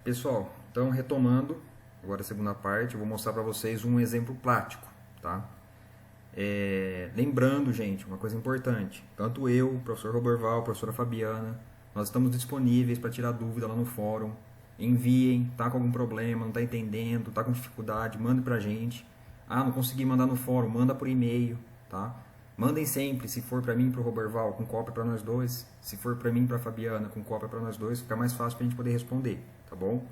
Pessoal, então retomando, agora a segunda parte, eu vou mostrar para vocês um exemplo prático, tá? Lembrando, gente, uma coisa importante, tanto eu, o professor Roberval, a professora Fabiana, nós estamos disponíveis para tirar dúvida lá no fórum. Enviem, tá com algum problema, não tá entendendo, tá com dificuldade, mande pra gente. Ah, não consegui mandar no fórum, manda por e-mail, tá? Mandem sempre, se for para mim e para o Roberval, com cópia para nós dois. Se for para mim e para a Fabiana, com cópia para nós dois, fica mais fácil para a gente poder responder, tá bom?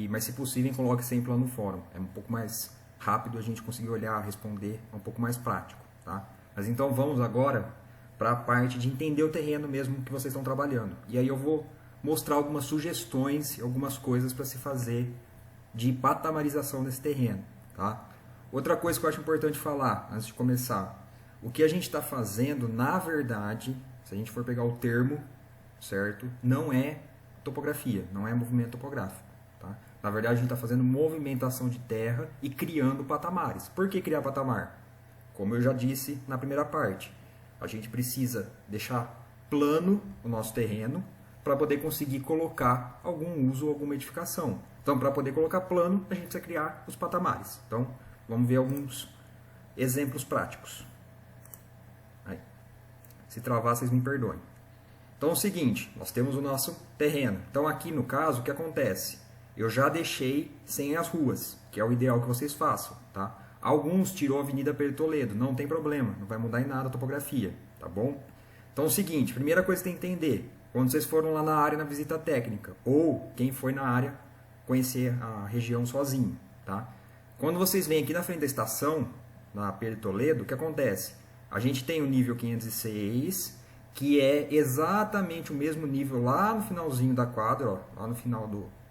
Mas se possível, coloque sempre lá no fórum. É um pouco mais rápido a gente conseguir olhar, responder, é um pouco mais prático, tá? Mas então vamos agora para a parte de entender o terreno mesmo que vocês estão trabalhando. E aí eu vou mostrar algumas sugestões, algumas coisas para se fazer de patamarização nesse terreno, tá? Outra coisa que eu acho importante falar, antes de começar, o que a gente está fazendo, na verdade, se a gente for pegar o termo, certo? Não é topografia, não é movimento topográfico, tá? Na verdade, a gente está fazendo movimentação de terra e criando patamares. Por que criar patamar? Como eu já disse na primeira parte, a gente precisa deixar plano o nosso terreno para poder conseguir colocar algum uso ou alguma edificação. Então, para poder colocar plano, a gente precisa criar os patamares. Então, vamos ver alguns exemplos práticos. Aí. Se travar, vocês me perdoem. Então é o seguinte, nós temos o nosso terreno. Então aqui no caso, o que acontece? Eu já deixei sem as ruas, que é o ideal que vocês façam, tá? Alguns tirou a Avenida Pedro Toledo, não tem problema, não vai mudar em nada a topografia, tá bom? Então é o seguinte, primeira coisa que tem que entender, quando vocês foram lá na área na visita técnica, ou quem foi na área conhecer a região sozinho, tá? Quando vocês vêm aqui na frente da estação, na Pedro Toledo, o que acontece? A gente tem o nível 506, que é exatamente o mesmo nível lá no finalzinho da quadra, ó, lá no final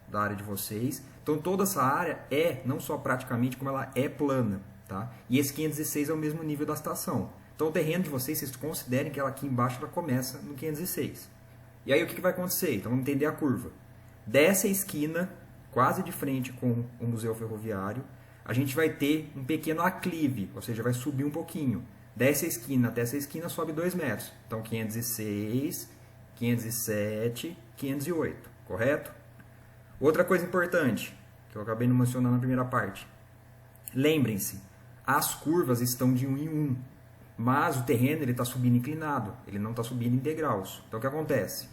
da área de vocês. Então toda essa área é, não só praticamente, como ela é plana, tá? E esse 506 é o mesmo nível da estação. Então o terreno de vocês considerem que ela aqui embaixo ela começa no 506. E aí o que vai acontecer? Então vamos entender a curva. Dessa esquina, quase de frente com o Museu Ferroviário, a gente vai ter um pequeno aclive, ou seja, vai subir um pouquinho. Dessa esquina até essa esquina sobe 2 metros. Então 506, 507, 508, correto? Outra coisa importante, que eu acabei não mencionando na primeira parte. Lembrem-se, as curvas estão de 1 em 1, mas o terreno está subindo inclinado, ele não está subindo em degraus. Então o que acontece?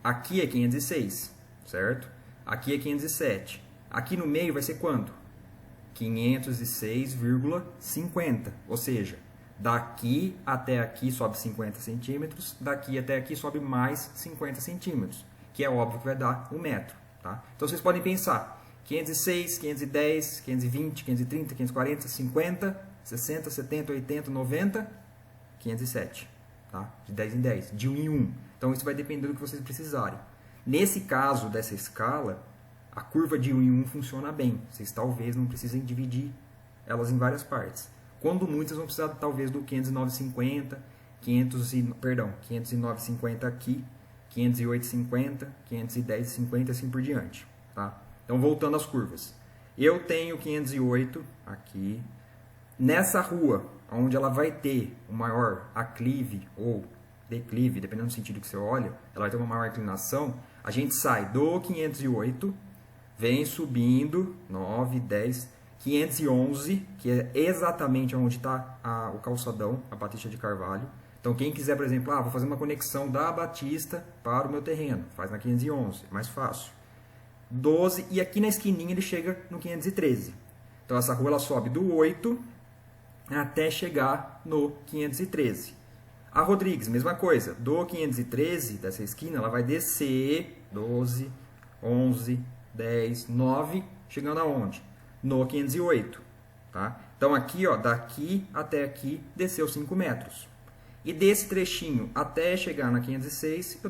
Aqui é 506, certo? Aqui é 507. Aqui no meio vai ser quanto? 506,50, ou seja, daqui até aqui sobe 50 centímetros, daqui até aqui sobe mais 50 centímetros, que é óbvio que vai dar 1 metro. Tá? Então vocês podem pensar, 506, 510, 520, 530, 540, 50, 60, 70, 80, 90, 507. Tá? De 10 em 10, de 1 em 1. Então isso vai depender do que vocês precisarem. Nesse caso dessa escala, a curva de 1 em 1 funciona bem. Vocês talvez não precisem dividir elas em várias partes. Quando muito, vocês vão precisar talvez do 509,50, 509,50 aqui, 508,50, 510,50 e assim por diante. Tá? Então, voltando às curvas. Eu tenho 508 aqui. Nessa rua, onde ela vai ter o maior aclive ou declive, dependendo do sentido que você olha, ela vai ter uma maior inclinação, a gente sai do 508, vem subindo, 9, 10, 511, que é exatamente onde está o calçadão, a Batista de Carvalho. Então, quem quiser, por exemplo, vou fazer uma conexão da Batista para o meu terreno, faz na 511, é mais fácil. 12, e aqui na esquininha ele chega no 513. Então, essa rua ela sobe do 8 até chegar no 513. A Rodrigues, mesma coisa, do 513, dessa esquina, ela vai descer 12, 11, 10, 9, chegando aonde? No 508, tá? Então aqui, ó, daqui até aqui, desceu 5 metros. E desse trechinho até chegar na 506,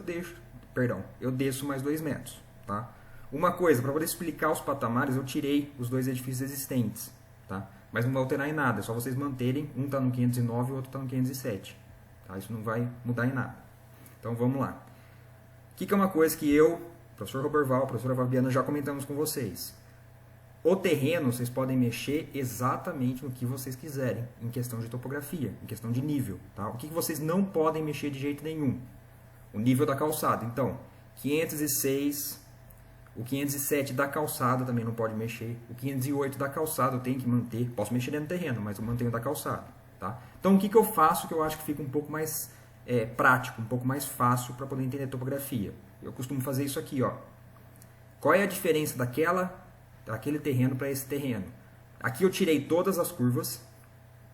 eu desço mais 2 metros, tá? Uma coisa, para poder explicar os patamares, eu tirei os dois edifícios existentes, tá? Mas não vai alterar em nada, é só vocês manterem, um está no 509 e o outro está no 507, tá? Isso não vai mudar em nada. Então vamos lá. O que é uma coisa que eu, professor Roberval, professora Fabiana, já comentamos com vocês. O terreno, vocês podem mexer exatamente no que vocês quiserem, em questão de topografia, em questão de nível. Tá? O que vocês não podem mexer de jeito nenhum? O nível da calçada. Então, 506, O 507 da calçada também não pode mexer. O 508 da calçada eu tenho que manter. Posso mexer dentro do terreno, mas eu mantenho da calçada. Tá? Então o que eu faço que eu acho que fica um pouco mais prático, um pouco mais fácil para poder entender topografia? Eu costumo fazer isso aqui. Ó. Qual é a diferença daquele terreno para esse terreno? Aqui eu tirei todas as curvas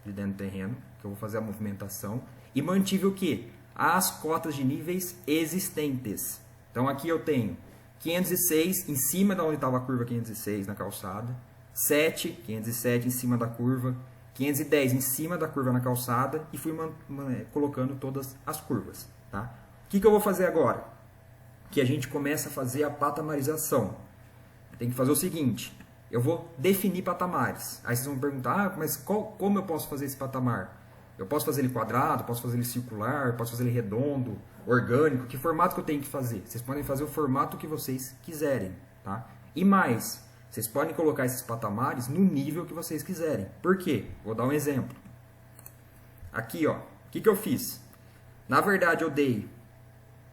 de dentro do terreno, que eu vou fazer a movimentação, e mantive o quê? As cotas de níveis existentes. Então aqui eu tenho 506 em cima da onde estava a curva 506 na calçada, 507 em cima da curva, 510 em cima da curva na calçada e fui colocando todas as curvas. Tá? O que eu vou fazer agora? Que a gente começa a fazer a patamarização. Tem que fazer o seguinte, eu vou definir patamares. Aí vocês vão perguntar, mas como eu posso fazer esse patamar? Eu posso fazer ele quadrado, posso fazer ele circular, posso fazer ele redondo, orgânico, que formato que eu tenho que fazer? Vocês podem fazer o formato que vocês quiserem, tá? E mais, vocês podem colocar esses patamares no nível que vocês quiserem. Por quê? Vou dar um exemplo. Aqui, ó, o que eu fiz? Na verdade, eu dei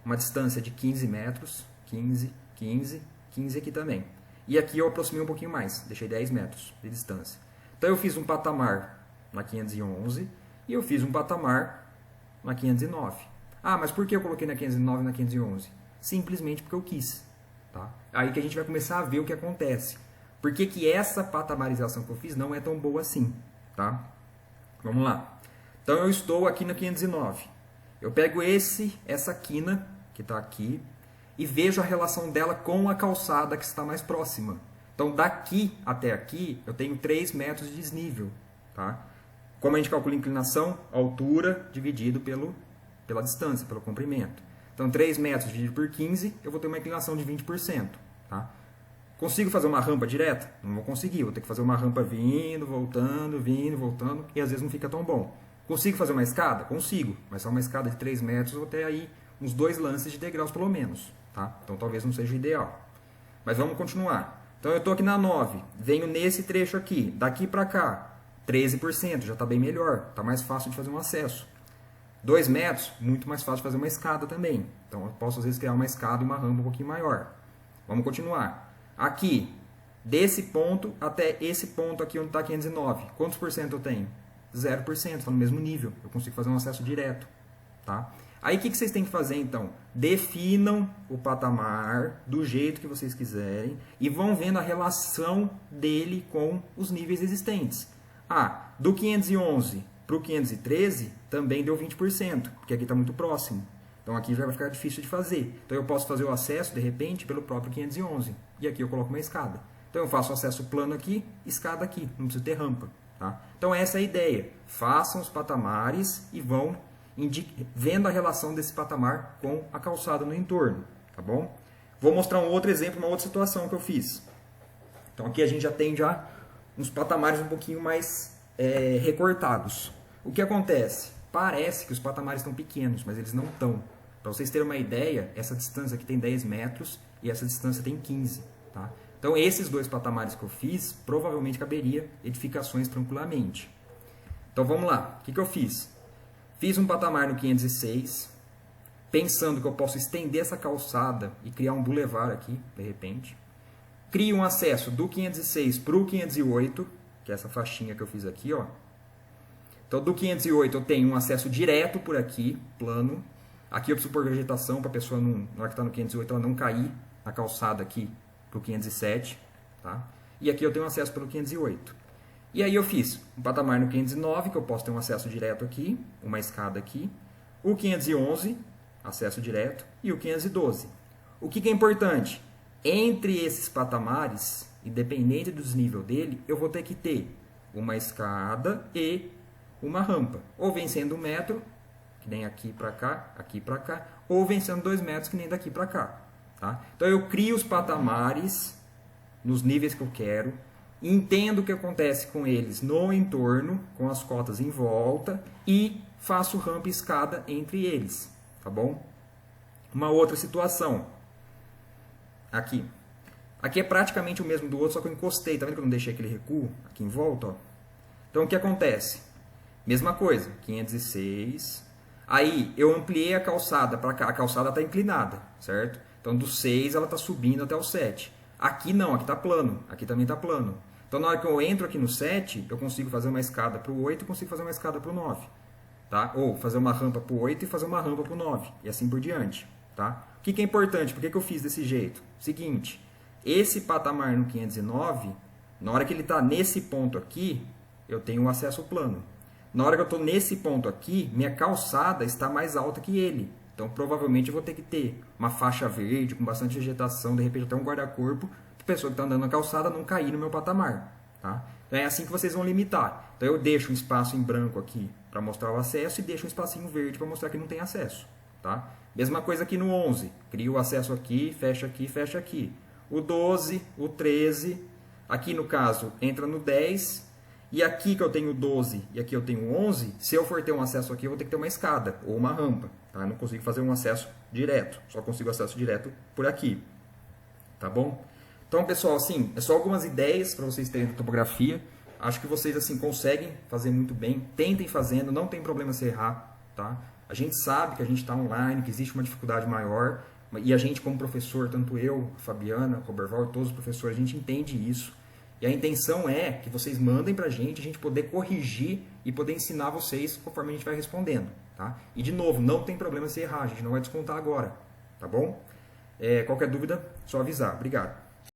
uma distância de 15 metros, 15, 15, 15 aqui também. E aqui eu aproximei um pouquinho mais, deixei 10 metros de distância. Então eu fiz um patamar na 511 e eu fiz um patamar na 509. Ah, mas por que eu coloquei na 509 e na 511? Simplesmente porque eu quis. Tá? Aí que a gente vai começar a ver o que acontece. Por que essa patamarização que eu fiz não é tão boa assim? Tá? Vamos lá. Então eu estou aqui na 509. Eu pego essa quina que está aqui e vejo a relação dela com a calçada que está mais próxima. Então daqui até aqui eu tenho 3 metros de desnível. Tá? Como a gente calcula a inclinação? Altura dividido pela distância, pelo comprimento. Então 3 metros dividido por 15, eu vou ter uma inclinação de 20%. Tá? Consigo fazer uma rampa direta? Não vou conseguir, vou ter que fazer uma rampa vindo, voltando, e às vezes não fica tão bom. Consigo fazer uma escada? Consigo, mas só uma escada de 3 metros, eu vou ter aí uns 2 lances de degraus pelo menos. Tá? Então talvez não seja o ideal. Mas vamos continuar. Então eu estou aqui na 9, venho nesse trecho aqui, daqui para cá, 13%, já está bem melhor, está mais fácil de fazer um acesso. 2 metros, muito mais fácil de fazer uma escada também. Então eu posso às vezes criar uma escada e uma rampa um pouquinho maior. Vamos continuar. Aqui, desse ponto até esse ponto aqui onde está 509, quantos por cento eu tenho? 0%, está no mesmo nível, eu consigo fazer um acesso direto. Tá? Aí o que vocês têm que fazer então? Definam o patamar do jeito que vocês quiserem e vão vendo a relação dele com os níveis existentes. Ah, do 511 para o 513 também deu 20%, porque aqui está muito próximo. Então aqui já vai ficar difícil de fazer. Então eu posso fazer o acesso, de repente, pelo próprio 511. E aqui eu coloco uma escada. Então eu faço acesso plano aqui, escada aqui, não preciso ter rampa. Tá? Então essa é a ideia. Façam os patamares e vão vendo a relação desse patamar com a calçada no entorno. Tá bom? Vou mostrar um outro exemplo, uma outra situação que eu fiz. Então aqui a gente já tem uns patamares um pouquinho mais recortados. O que acontece? Parece que os patamares estão pequenos, mas eles não estão. Para vocês terem uma ideia, essa distância aqui tem 10 metros e essa distância tem 15. Tá? Então esses 2 patamares que eu fiz, provavelmente caberia edificações tranquilamente. Então vamos lá, o que eu fiz? Fiz um patamar no 506, pensando que eu posso estender essa calçada e criar um bulevar aqui, de repente. Crio um acesso do 506 para o 508, que é essa faixinha que eu fiz aqui, ó. Então, do 508 eu tenho um acesso direto por aqui, plano. Aqui eu preciso pôr vegetação para a pessoa, na hora que está no 508, ela não cair na calçada aqui para o 507. Tá? E aqui eu tenho acesso pelo 508. E aí eu fiz um patamar no 509, que eu posso ter um acesso direto aqui, uma escada aqui. O 511, acesso direto. E o 512. O que é importante? Entre esses patamares, independente do desnível dele, eu vou ter que ter uma escada e uma rampa. Ou vencendo 1 metro, que nem aqui para cá, ou vencendo 2 metros, que nem daqui para cá. Tá? Então eu crio os patamares nos níveis que eu quero, entendo o que acontece com eles no entorno, com as cotas em volta, e faço rampa e escada entre eles. Tá bom? Uma outra situação. Aqui. Aqui é praticamente o mesmo do outro, só que eu encostei. Tá vendo que eu não deixei aquele recuo aqui em volta? Ó? Então, o que acontece? Mesma coisa. 506. Aí, eu ampliei a calçada para cá. A calçada está inclinada, certo? Então, do 6 ela está subindo até o 7. Aqui não, aqui está plano, aqui também está plano. Então, na hora que eu entro aqui no 7, eu consigo fazer uma escada para o 8 e consigo fazer uma escada para o 9. Tá? Ou fazer uma rampa para o 8 e fazer uma rampa para o 9. E assim por diante. Tá? O que é importante? Por que eu fiz desse jeito? Seguinte, esse patamar no 509, na hora que ele está nesse ponto aqui, eu tenho um acesso plano. Na hora que eu estou nesse ponto aqui, minha calçada está mais alta que ele. Então, provavelmente, eu vou ter que ter uma faixa verde com bastante vegetação, de repente até um guarda-corpo, para a pessoa que está andando na calçada não cair no meu patamar. Tá? Então, é assim que vocês vão limitar. Então, eu deixo um espaço em branco aqui para mostrar o acesso e deixo um espacinho verde para mostrar que não tem acesso. Tá? Mesma coisa aqui no 11. Crio o acesso aqui, fecha aqui, fecha aqui. O 12, o 13, aqui no caso entra no 10, e aqui que eu tenho 12 e aqui eu tenho 11, se eu for ter um acesso aqui eu vou ter que ter uma escada ou uma rampa. Tá? Eu não consigo fazer um acesso direto, só consigo acesso direto por aqui. Tá bom? Então, pessoal, assim, é só algumas ideias para vocês terem de topografia. Acho que vocês assim conseguem fazer muito bem. Tentem fazendo, não tem problema se errar. Tá? A gente sabe que a gente está online, que existe uma dificuldade maior. E a gente, como professor, tanto eu, a Fabiana, o Roberval, todos os professores, a gente entende isso. E a intenção é que vocês mandem para a gente poder corrigir e poder ensinar vocês conforme a gente vai respondendo. Tá? E, de novo, não tem problema se errar, a gente não vai descontar agora. Tá bom? Qualquer dúvida, só avisar. Obrigado.